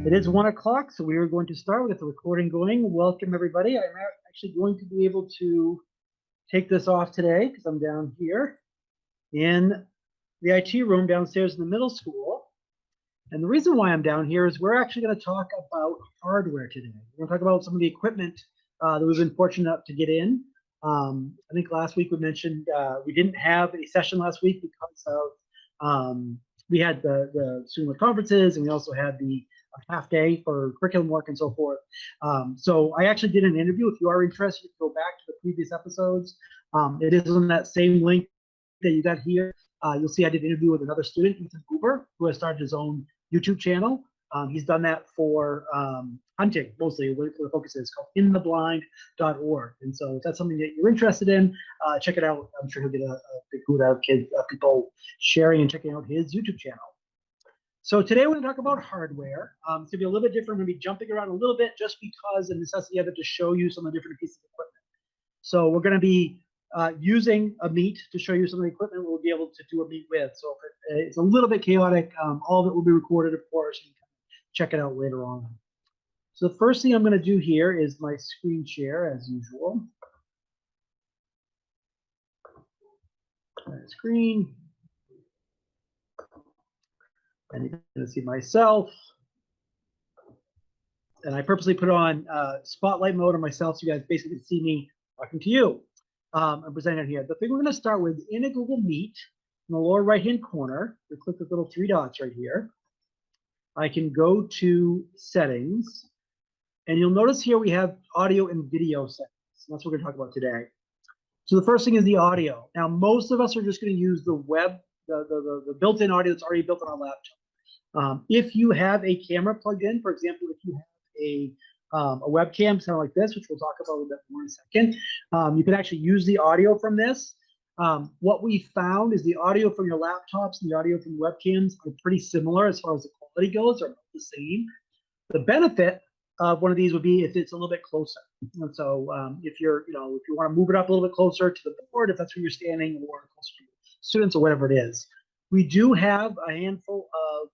It is 1 o'clock, so we are going to start. We'll get the recording going. Welcome, everybody. I'm actually going to be able to take this off today because I'm down here in the IT room downstairs in the middle school. And the reason why I'm down here is we're actually going to talk about hardware today. We're going to talk about some of the equipment that we've been fortunate enough to get in. I think last week we mentioned we didn't have a session last week because of we had the student conferences, and we also had the half day for curriculum work and so forth. So I actually did an interview. If you are interested, go back to the previous episodes. It is on that same link that you got here. You'll see I did an interview with another student, Ethan Cooper, who has started his own YouTube channel. He's done that for hunting, mostly, where the focus is, called intheblind.org. And so if that's something that you're interested in, check it out. I'm sure he'll get a big hoot out of people sharing and checking out his YouTube channel. So today we're going to talk about hardware. It's going to be a little bit different. We're going to be jumping around a little bit just because of the necessity of it to show you some of the different pieces of equipment. So we're going to be using a Meet to show you some of the equipment we'll be able to do a Meet with. So if it's a little bit chaotic, all of it will be recorded, of course. You can check it out later on. So the first thing I'm going to do here is my screen share, as usual. Screen. And you can see myself. And I purposely put on spotlight mode on myself so you guys basically see me talking to you. I'm presenting it here. The thing we're going to start with, in a Google Meet, in the lower right-hand corner, you click the little three dots right here. I can go to settings, and you'll notice here we have audio and video settings. That's what we're going to talk about today. So the first thing is the audio. Now, most of us are just going to use the the built-in audio that's already built on our laptop. If you have a camera plugged in, for example, if you have a webcam sound like this, which we'll talk about a little bit more in a second, you can actually use the audio from this. What we found is the audio from your laptops and the audio from webcams are pretty similar as far as the quality goes, or the same. The benefit of one of these would be if it's a little bit closer. And so if you're, if you want to move it up a little bit closer to the board, if that's where you're standing, or closer to students or whatever it is. We do have a handful of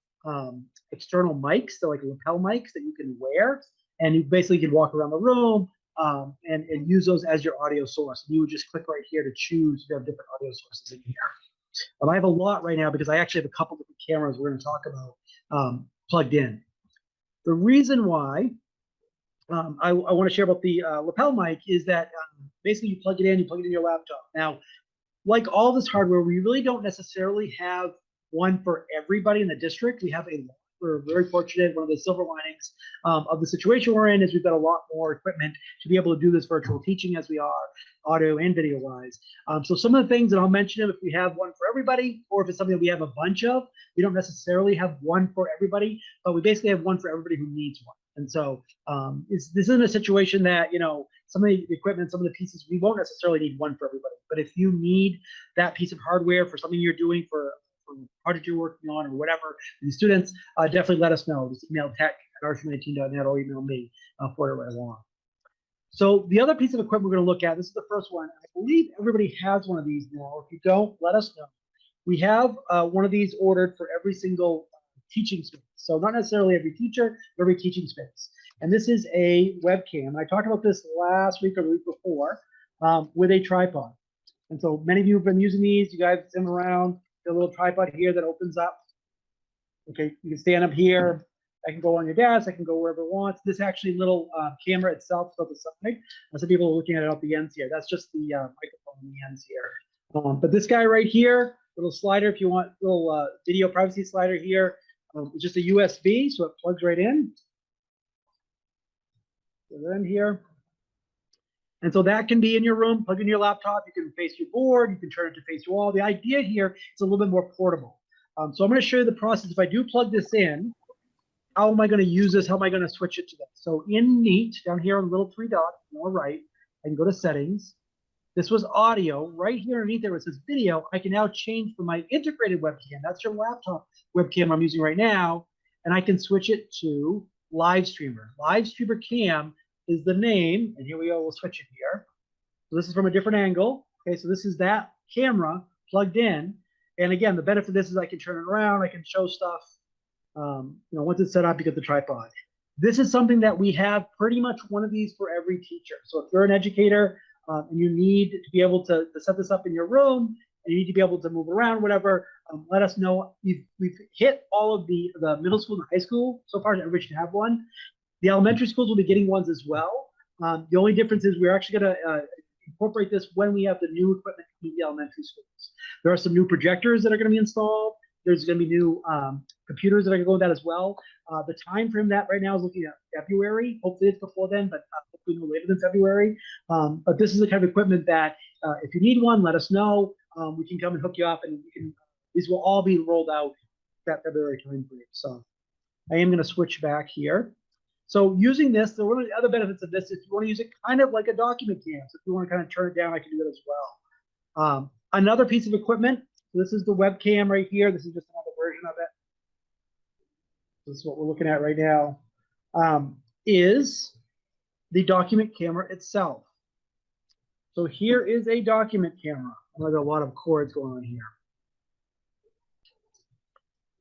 external mics, so like lapel mics that you can wear, and you basically can walk around the room and use those as your audio source. And you would just click right here to choose if you have different audio sources in here. I have a lot right now because I actually have a couple different cameras we're going to talk about plugged in. The reason why I want to share about the lapel mic is that basically you plug it in your laptop. Now, like all this hardware, we really don't necessarily have one for everybody in the district. We have we're very fortunate. One of the silver linings of the situation we're in is we've got a lot more equipment to be able to do this virtual teaching as we are, audio and video wise. So some of the things, and I'll mention them if we have one for everybody, or if it's something that we have a bunch of. We don't necessarily have one for everybody, but we basically have one for everybody who needs one. And so this isn't a situation that, some of the equipment, some of the pieces, we won't necessarily need one for everybody. But if you need that piece of hardware for something you're doing, for project you're working on, or whatever, the students, definitely let us know. Just email tech@arch19.net or email me for it right along. So the other piece of equipment we're going to look at, this is the first one. I believe everybody has one of these now. If you don't, let us know. We have one of these ordered for every single teaching space. So not necessarily every teacher, but every teaching space. And this is a webcam. I talked about this last week or the week before with a tripod. And so many of you have been using these. You guys send them around. A little tripod here that opens up. Okay, you can stand up here. I can go on your desk. I can go wherever it wants. This actually little camera itself is on the side. Some people are looking at it at the ends here. That's just the microphone on the ends here. But this guy right here, little slider, if you want, little video privacy slider here. It's just a USB, so it plugs right in. Put it in here. And so that can be in your room, plug in your laptop. You can face your board. You can turn it to face your wall. The idea here is a little bit more portable. So I'm going to show you the process. If I do plug this in, how am I going to use this? How am I going to switch it to this? So in Meet, down here on the little three dots, on the right, I can go to settings. This was audio. Right here underneath there, where it says video, I can now change for my integrated webcam. That's your laptop webcam I'm using right now. And I can switch it to livestreamer. Livestreamer cam is the name, and here we go, we'll switch it here. So this is from a different angle. Okay, so this is that camera plugged in. And again, the benefit of this is I can turn it around, I can show stuff. Once it's set up, you get the tripod. This is something that we have pretty much one of these for every teacher. So if you're an educator and you need to be able to set this up in your room, and you need to be able to move around, whatever, let us know. We've hit all of the middle school and high school so far. Everybody should have one. The elementary schools will be getting ones as well. The only difference is we're actually going to incorporate this when we have the new equipment in the elementary schools. There are some new projectors that are going to be installed. There's going to be new computers that are going to go with that as well. The time frame that right now is looking at February. Hopefully it's before then, but hopefully no later than February. But this is the kind of equipment that if you need one, let us know. We can come and hook you up, and these will all be rolled out that February time frame. So I am going to switch back here. So using this, one of the other benefits of this, if you want to use it kind of like a document cam, so if you want to kind of turn it down, I can do that as well. Another piece of equipment, so this is the webcam right here. This is just another version of it. This is what we're looking at right now, is the document camera itself. So here is a document camera. There's a lot of cords going on here.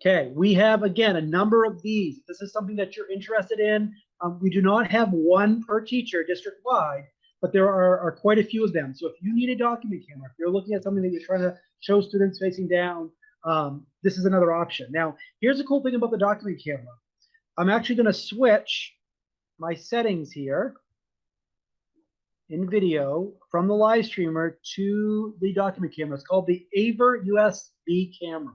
Okay, we have, again, a number of these. This is something that you're interested in. We do not have one per teacher district-wide, but there are quite a few of them. So if you need a document camera, if you're looking at something that you're trying to show students facing down, this is another option. Now, here's the cool thing about the document camera. I'm actually going to switch my settings here in video from the live streamer to the document camera. It's called the AVer USB camera.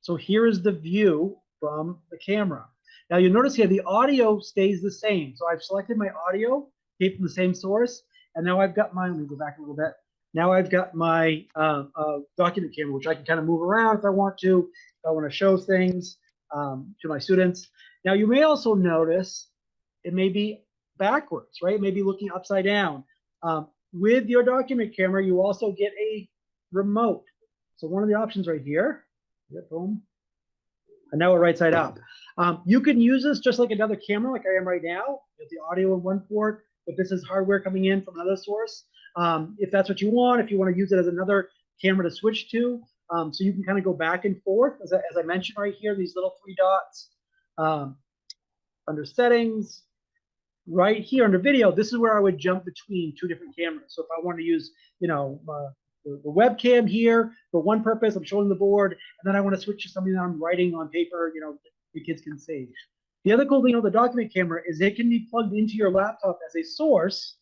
So here is the view from the camera. Now you'll notice here the audio stays the same. So I've selected my audio, came from the same source, and now I've got my, let me go back a little bit. Now I've got my document camera, which I can kind of move around if I want to. If I want to show things to my students. Now you may also notice it may be backwards, right? It may be looking upside down. With your document camera, you also get a remote. So one of the options right here, yep, boom. And now we're right side up. You can use this just like another camera, like I am right now, with the audio in one port, but this is hardware coming in from another source. If that's what you want, if you want to use it as another camera to switch to, so you can kind of go back and forth. As I mentioned right here, these little 3 dots under settings. Right here under video, this is where I would jump between 2 different cameras. So if I want to use, the webcam here for one purpose, I'm showing the board, and then I want to switch to something that I'm writing on paper, the kids can see. The other cool thing about the document camera is it can be plugged into your laptop as a source.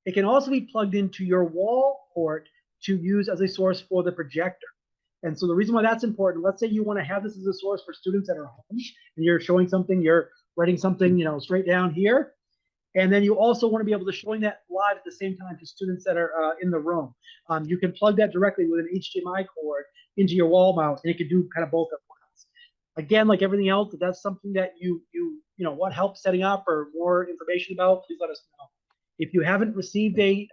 It can also be plugged into your wall port to use as a source for the projector. And so the reason why that's important, let's say you want to have this as a source for students that are home, and you're showing something, you're writing something, straight down here. And then you also want to be able to showing that live at the same time to students that are in the room. You can plug that directly with an HDMI cord into your wall mount, and it can do kind of both at once. Again, like everything else, if that's something that you want help setting up or more information about, please let us know. If you haven't received a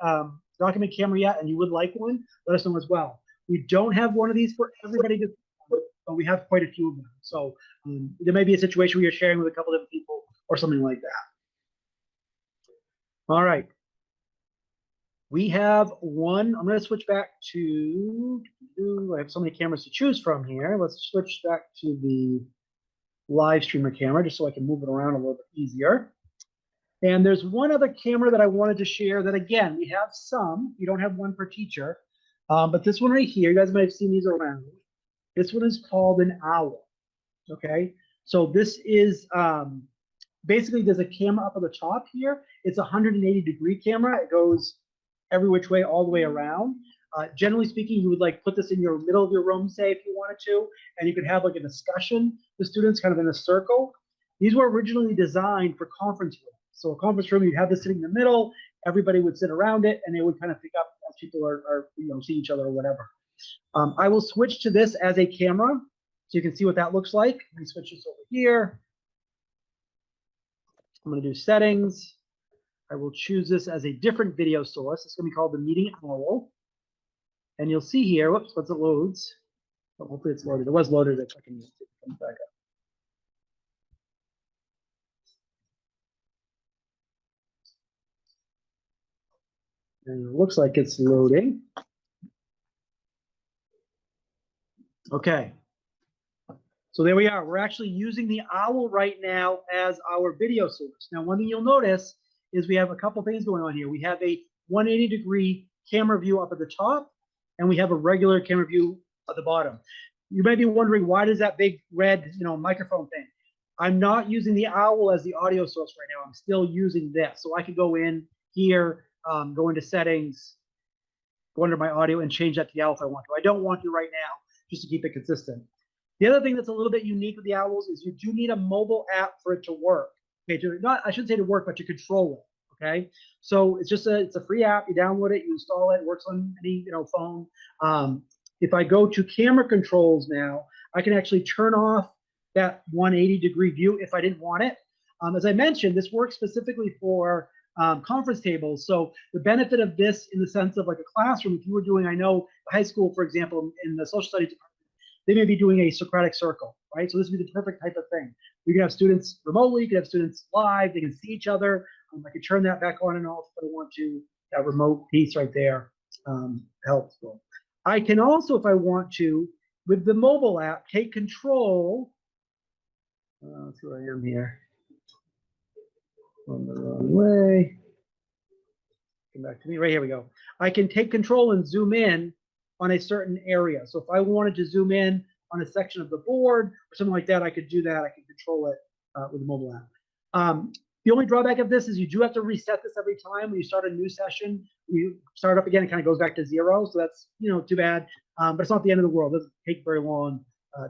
document camera yet and you would like one, let us know as well. We don't have one of these for everybody, but we have quite a few of them. So there may be a situation where you're sharing with a couple different people or something like that. All right. We have one. I'm going to switch back to, I have so many cameras to choose from here. Let's switch back to the live streamer camera just so I can move it around a little bit easier. And there's one other camera that I wanted to share that, again, we have some. We don't have one per teacher. But this one right here, you guys might have seen these around. This one is called an owl. Okay. So this is basically there's a camera up at the top here. It's a 180-degree camera. It goes every which way, all the way around. Generally speaking, you would put this in your middle of your room, say, if you wanted to, and you could have a discussion with students kind of in a circle. These were originally designed for conference rooms. So a conference room, you'd have this sitting in the middle, everybody would sit around it, and they would kind of pick up as people are see each other or whatever. I will switch to this as a camera so you can see what that looks like. Let me switch this over here. I'm going to do settings. I will choose this as a different video source. It's going to be called the Meeting Owl. And you'll see here, whoops, once it loads, but hopefully it's loaded. It was loaded if I can come back up. And it looks like it's loading. Okay. So there we are. We're actually using the owl right now as our video source. Now, one thing you'll notice is we have a couple things going on here. We have a 180-degree camera view up at the top, and we have a regular camera view at the bottom. You might be wondering, why does that big red, microphone thing? I'm not using the owl as the audio source right now. I'm still using this. So I could go in here, go into settings, go under my audio and change that to the owl if I want to. I don't want to right now, just to keep it consistent. The other thing that's a little bit unique with the owls is you do need a mobile app for it to work. Okay, I shouldn't say to work, but to control it. Okay, so it's a free app. You download it, you install it. It works on any phone. If I go to camera controls now, I can actually turn off that 180-degree view if I didn't want it. As I mentioned, this works specifically for conference tables. So the benefit of this in the sense of like a classroom, if you were doing, I know high school, for example, in the social studies department, they may be doing a Socratic circle, right? So this would be the perfect type of thing. You can have students remotely, you can have students live, they can see each other. I can turn that back on and off if I want to. That remote piece right there helps. I can also, if I want to, with the mobile app, take control. Let's see where I am here. On the wrong way. Come back to me. Right here we go. I can take control and zoom in on a certain area. So if I wanted to zoom in on a section of the board or something like that, I could do that. I can control it with the mobile app. The only drawback of this is you do have to reset this every time. When you start a new session, you start up again, it kind of goes back to 0. So that's, too bad. But it's not the end of the world. It doesn't take very long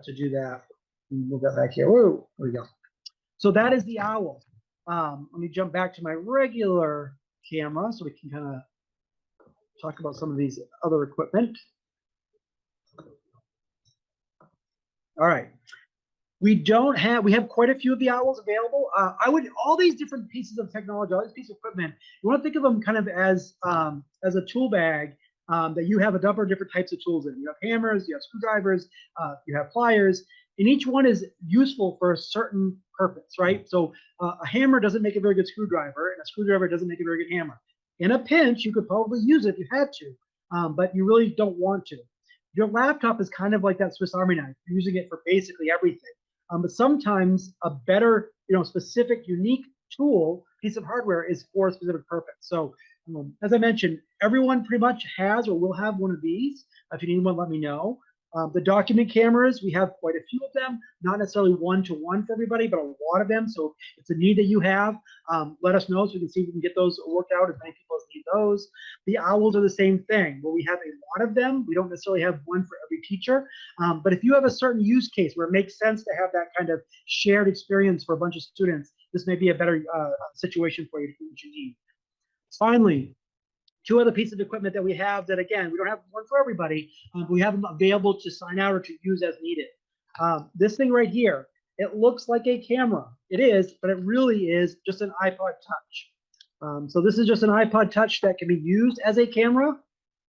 to do that. Move that back here. Whoa, there we go. So that is the owl. Let me jump back to my regular camera so we can kind of talk about some of these other equipment. All right. We have quite a few of the owls available. All these different pieces of technology, all these pieces of equipment, you want to think of them kind of as a tool bag that you have a number of different types of tools in. You have hammers, you have screwdrivers, you have pliers, and each one is useful for a certain purpose, right? So a hammer doesn't make a very good screwdriver, and a screwdriver doesn't make a very good hammer. In a pinch, you could probably use it if you had to, but you really don't want to. Your laptop is kind of like that Swiss Army knife. You're using it for basically everything. But sometimes a better, specific, unique tool, piece of hardware is for a specific purpose. So as I mentioned, everyone pretty much has or will have one of these. If you need one, let me know. The document cameras, we have quite a few of them, not necessarily one-to-one for everybody, but a lot of them. So if it's a need that you have, let us know so we can see if we can get those worked out if many people need those. The owls are the same thing, where we have a lot of them. We don't necessarily have one for every teacher. But if you have a certain use case where it makes sense to have that kind of shared experience for a bunch of students, this may be a better situation for you to do what you need. Finally, 2 other pieces of equipment that we have that, again, we don't have one for everybody, but we have them available to sign out or to use as needed. This thing right here, it looks like a camera. It is, but it really is just an iPod Touch. So this is just an iPod Touch that can be used as a camera,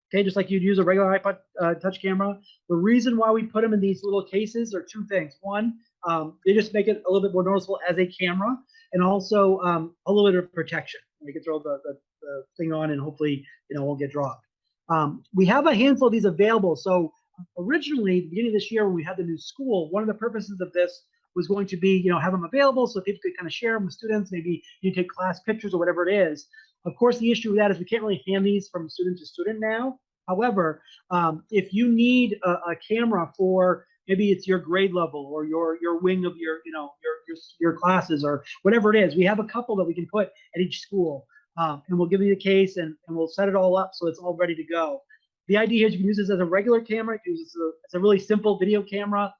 okay, just like you'd use a regular iPod Touch camera. The reason why we put them in these little cases are 2 things. One, they just make it a little bit more noticeable as a camera, and also a little bit of protection. You can throw the thing on and hopefully it won't get dropped. We have a handful of these available. So originally, at the beginning of this year when we had the new school, one of the purposes of this was going to be have them available so people could kind of share them with students. Maybe you take class pictures or whatever it is. Of course, the issue with that is we can't really hand these from student to student now. However, if you need a camera for maybe it's your grade level or your wing of your classes or whatever it is, we have a couple that we can put at each school. And we'll give you the case and we'll set it all up so it's all ready to go. The idea is you can use this as a regular camera. You can use this as a really simple video camera.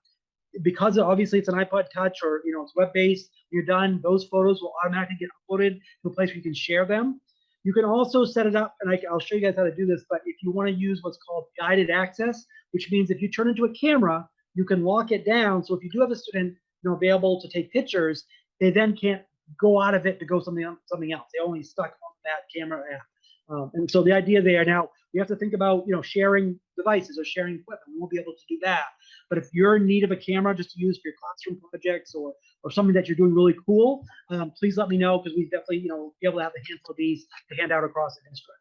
Because obviously it's an iPod Touch or it's web-based, you're done, those photos will automatically get uploaded to a place where you can share them. You can also set it up, and I'll show you guys how to do this, but if you want to use what's called guided access, which means if you turn into a camera, you can lock it down. So if you do have a student available to take pictures, they then can't go out of it to go something else. They only stuck on that camera app. And so the idea there now, we have to think about sharing devices or sharing equipment. We won't be able to do that. But if you're in need of a camera just to use for your classroom projects or something that you're doing really cool, please let me know, because we definitely be able to have a handful of these to hand out across the district.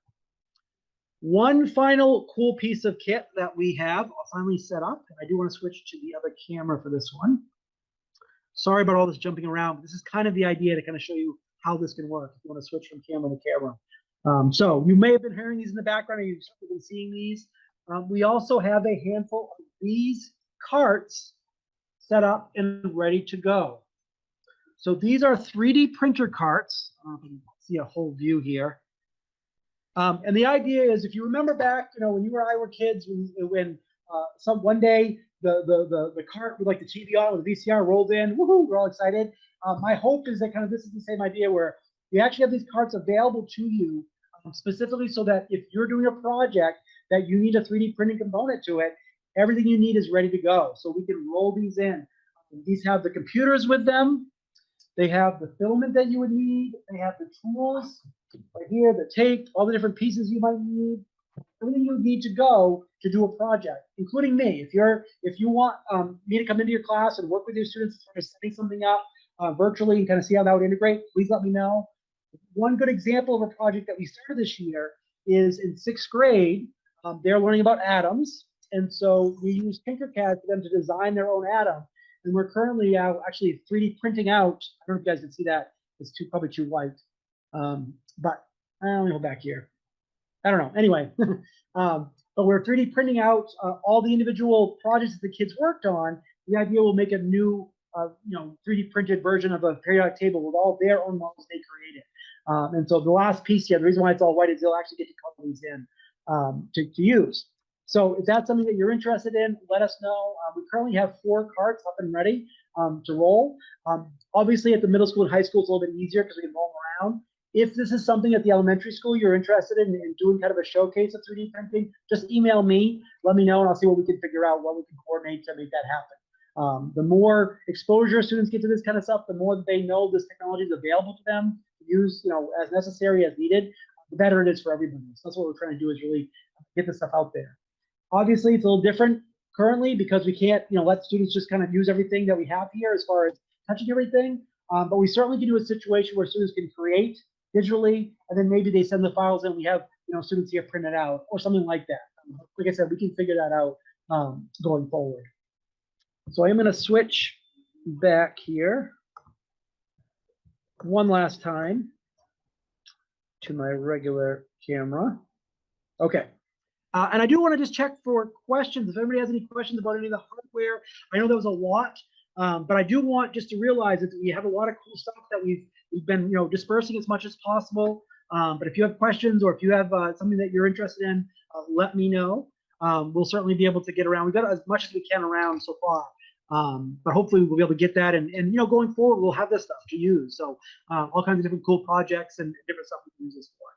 One final cool piece of kit that we have finally set up, and I do want to switch to the other camera for this one. Sorry about all this jumping around, but this is kind of the idea to kind of show you how this can work if you want to switch from camera to camera. So you may have been hearing these in the background, or you've been seeing these. We also have a handful of these carts set up and ready to go. So these are 3D printer carts. I don't know if you can see a whole view here. And the idea is, if you remember back, when you and I were kids, when one day the cart with like the TV on with the VCR rolled in, woohoo, we're all excited. My hope is that kind of this is the same idea where we actually have these carts available to you specifically so that if you're doing a project that you need a 3D printing component to it, everything you need is ready to go. So we can roll these in. These have the computers with them. They have the filament that you would need. They have the tools right here, the tape, all the different pieces you might need. Everything you need to go to do a project, including me. If you want me to come into your class and work with your students as far as setting something up virtually and kind of see how that would integrate, please let me know. One good example of a project that we started this year is in 6th grade. They're learning about atoms, and so we use Tinkercad for them to design their own atom. And we're currently actually 3D printing out. I don't know if you guys can see that. It's probably too white, but let me go back here. I don't know. Anyway, but we're 3D printing out all the individual projects that the kids worked on. The idea will make a new, 3D printed version of a periodic table with all their own models they created. And so the last piece here, the reason why it's all white is they'll actually get to color these in to use. So if that's something that you're interested in, let us know. We currently have 4 carts up and ready to roll. Obviously, at the middle school and high school, it's a little bit easier because we can roll them around. If this is something at the elementary school you're interested in doing kind of a showcase of 3D printing, just email me, let me know, and I'll see what we can figure out, what we can coordinate to make that happen. The more exposure students get to this kind of stuff, the more that they know this technology is available to them to use, as necessary, as needed, the better it is for everybody. So that's what we're trying to do, is really get this stuff out there. Obviously, it's a little different currently because we can't, let students just kind of use everything that we have here as far as touching everything. But we certainly can do a situation where students can create digitally, and then maybe they send the files and we have, students here print it out or something like that. Like I said, we can figure that out going forward. So I'm going to switch back here one last time to my regular camera. Okay. And I do want to just check for questions. If anybody has any questions about any of the hardware, I know there was a lot, but I do want just to realize that we have a lot of cool stuff that we've been, dispersing as much as possible. But if you have questions or if you have something that you're interested in, let me know. We'll certainly be able to get around. We've got as much as we can around so far. But hopefully we'll be able to get that. And going forward, we'll have this stuff to use. So all kinds of different cool projects and different stuff we can use this for.